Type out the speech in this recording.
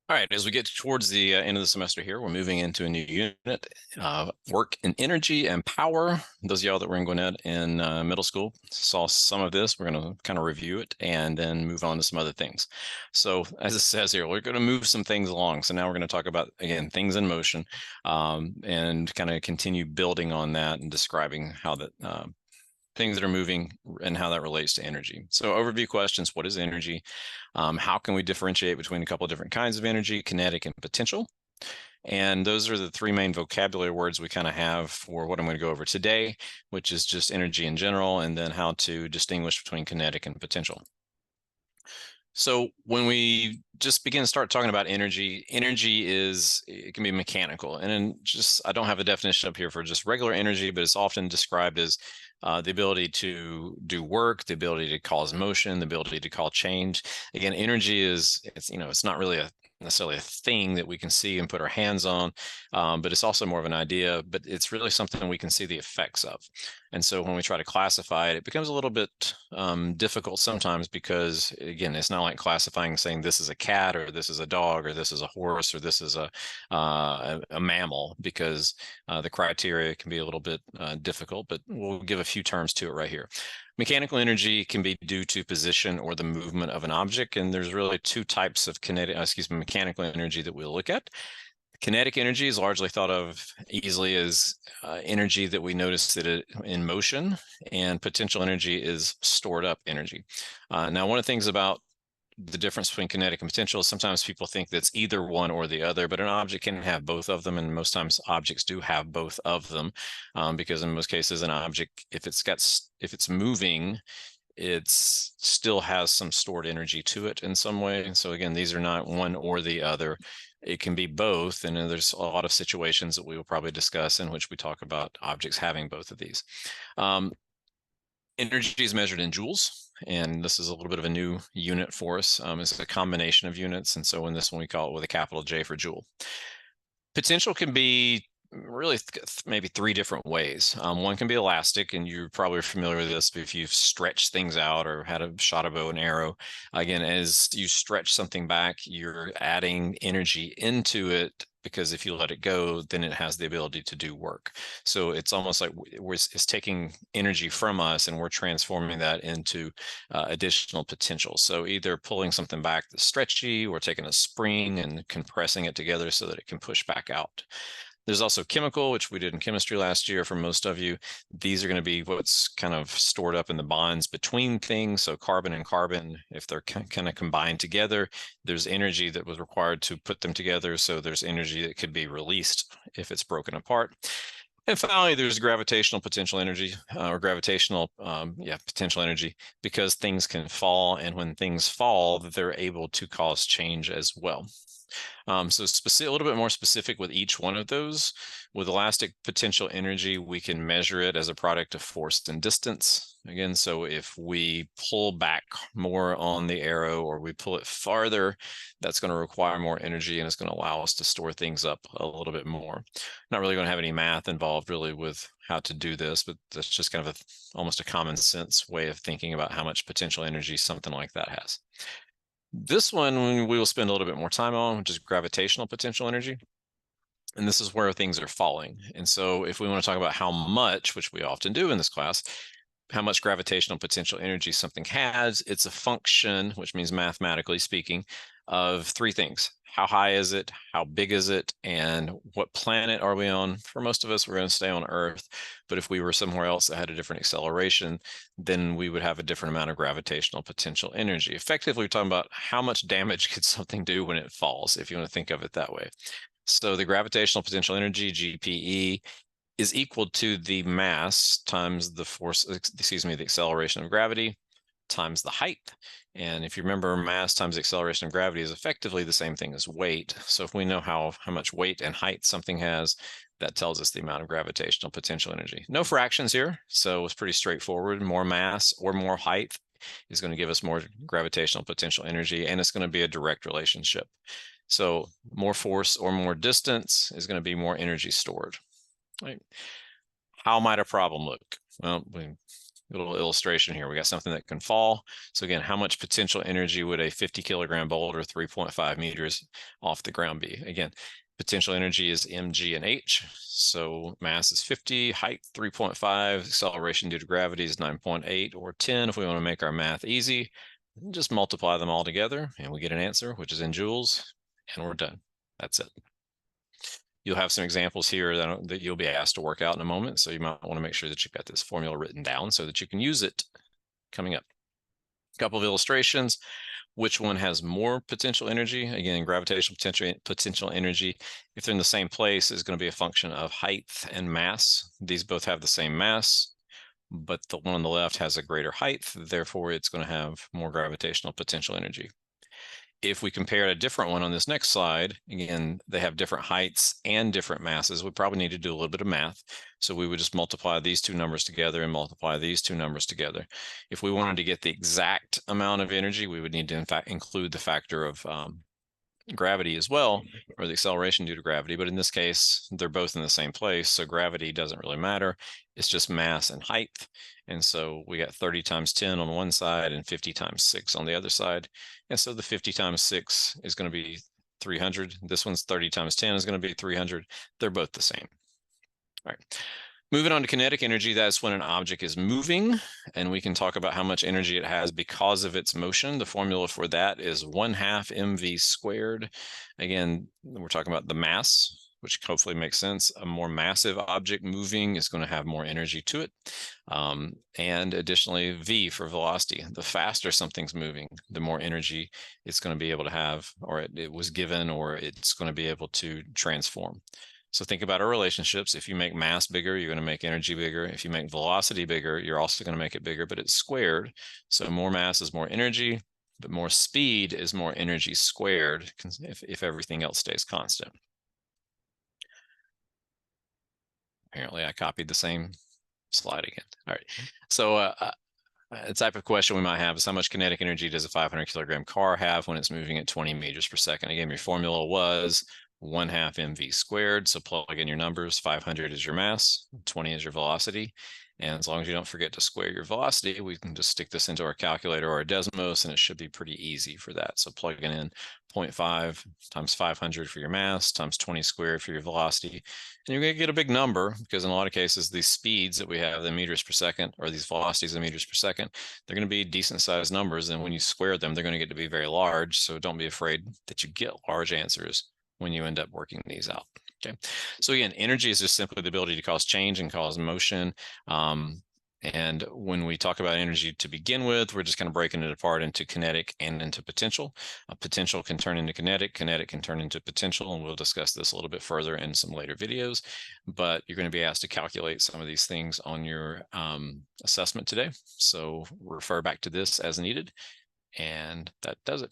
All right, as we get towards the end of the semester here, we're moving into a new unit, work in energy and power. Those of y'all that were in Gwinnett in middle school saw some of this. We're going to kind of review it and then move on to some other things. So as it says here, we're going to move some things along. So now we're going to talk about, again, things in motion, and kind of continue building on that and describing how that things that are moving and how that relates to energy. So overview questions: what is energy? How can we differentiate between a couple of different kinds of energy, kinetic and potential? And those are the three main vocabulary words we kind of have for what I'm going to go over today, which is just energy in general, and then how to distinguish between kinetic and potential. So when we just begin to start talking about energy, it can be mechanical. And I don't have a definition up here for just regular energy, but it's often described as the ability to do work, the ability to cause motion, the ability to cause change. Again, energy it's not really necessarily a thing that we can see and put our hands on, but it's also more of an idea, but it's really something we can see the effects of. And so when we try to classify it, it becomes a little bit difficult sometimes because, again, it's not like classifying, saying this is a cat or this is a dog or this is a horse or this is a mammal, because the criteria can be a little bit difficult, but we'll give a few terms to it right here. Mechanical energy can be due to position or the movement of an object, and there's really two types of mechanical energy that we'll look at. Kinetic energy is largely thought of easily as energy that we notice that in motion, and potential energy is stored up energy. Now, one of the things about the difference between kinetic and potential is sometimes people think that's either one or the other, but an object can have both of them, and most times objects do have both of them, because in most cases an object, if it's moving, it still has some stored energy to it in some way. So again, these are not one or the other. It can be both, and there's a lot of situations that we will probably discuss in which we talk about objects having both of these. Energy is measured in joules, and this is a little bit of a new unit for us. It's a combination of units, and so in this one we call it with a capital J for joule. Potential can be really maybe three different ways. One can be elastic, and you're probably familiar with this if you've stretched things out or had a shot a bow and arrow. Again, as you stretch something back, you're adding energy into it, because if you let it go, then it has the ability to do work. So it's almost like it's taking energy from us and we're transforming that into additional potential. So either pulling something back that's stretchy, or taking a spring and compressing it together so that it can push back out. There's also chemical, which we did in chemistry last year for most of you. These are going to be what's kind of stored up in the bonds between things. So carbon and carbon, if they're kind of combined together, there's energy that was required to put them together. So there's energy that could be released if it's broken apart. And finally, there's gravitational potential energy, or gravitational potential energy, because things can fall, and when things fall, they're able to cause change as well. So a little bit more specific with each one of those. With elastic potential energy, we can measure it as a product of force and distance. Again, so if we pull back more on the arrow or we pull it farther, that's going to require more energy, and it's going to allow us to store things up a little bit more. Not really going to have any math involved really with how to do this, but that's just kind of almost a common sense way of thinking about how much potential energy something like that has. This one we will spend a little bit more time on, which is gravitational potential energy. And this is where things are falling. And so if we want to talk about how much, which we often do in this class, how much gravitational potential energy something has, it's a function, which means mathematically speaking, of three things. How high is it? How big is it? And what planet are we on? For most of us, we're going to stay on Earth. But if we were somewhere else that had a different acceleration, then we would have a different amount of gravitational potential energy. Effectively, we're talking about how much damage could something do when it falls, if you want to think of it that way. So the gravitational potential energy, GPE, is equal to the mass times the the acceleration of gravity times the height. And if you remember, mass times the acceleration of gravity is effectively the same thing as weight. So if we know how much weight and height something has, that tells us the amount of gravitational potential energy. No fractions here, so it's pretty straightforward. More mass or more height is going to give us more gravitational potential energy, and it's going to be a direct relationship. So more force or more distance is going to be more energy stored. Right? How might a problem look? Well, we little illustration here. We got something that can fall. So again, how much potential energy would a 50 kilogram boulder 3.5 meters off the ground be? Again, potential energy is mg and h. So mass is 50, height 3.5, acceleration due to gravity is 9.8 or 10 if we want to make our math easy. Just multiply them all together and we get an answer, which is in joules, and we're done. That's it. You'll have some examples here that you'll be asked to work out in a moment. So you might want to make sure that you've got this formula written down so that you can use it coming up. A couple of illustrations. Which one has more potential energy? Again, gravitational potential energy, if they're in the same place, is going to be a function of height and mass. These both have the same mass, but the one on the left has a greater height. Therefore, it's going to have more gravitational potential energy. If we compare a different one on this next slide, again, they have different heights and different masses. We probably need to do a little bit of math. So we would just multiply these two numbers together and multiply these two numbers together. If we wanted to get the exact amount of energy, we would need to, in fact, include the factor of gravity as well, or the acceleration due to gravity. But in this case, they're both in the same place. So gravity doesn't really matter. It's just mass and height. And so we got 30 times 10 on one side and 50 times 6 on the other side. And so the 50 times 6 is going to be 300. This one's 30 times 10 is going to be 300. They're both the same. All right. Moving on to kinetic energy, that's when an object is moving, and we can talk about how much energy it has because of its motion. The formula for that is 1/2 mv squared. Again, we're talking about the mass, which hopefully makes sense. A more massive object moving is going to have more energy to it. And additionally, v for velocity. The faster something's moving, the more energy it's going to be able to have, or it was given, or it's going to be able to transform. So think about our relationships. If you make mass bigger, you're going to make energy bigger. If you make velocity bigger, you're also going to make it bigger, but it's squared. So more mass is more energy, but more speed is more energy squared if everything else stays constant. Apparently, I copied the same slide again. All right. So a type of question we might have is how much kinetic energy does a 500 kilogram car have when it's moving at 20 meters per second? Again, your formula was 1/2 mv squared. So plug in your numbers. 500 is your mass, 20 is your velocity. And as long as you don't forget to square your velocity, we can just stick this into our calculator or our Desmos, and it should be pretty easy for that. So plugging in 0.5 times 500 for your mass times 20 squared for your velocity. And you're going to get a big number because in a lot of cases, these speeds that we have, the meters per second, or these velocities in meters per second, they're going to be decent sized numbers. And when you square them, they're going to get to be very large. So don't be afraid that you get large answers when you end up working these out. Okay. So again, energy is just simply the ability to cause change and cause motion. And when we talk about energy to begin with, we're just kind of breaking it apart into kinetic and into potential. Potential can turn into kinetic, kinetic can turn into potential, and we'll discuss this a little bit further in some later videos. But you're going to be asked to calculate some of these things on your assessment today. So refer back to this as needed, and that does it.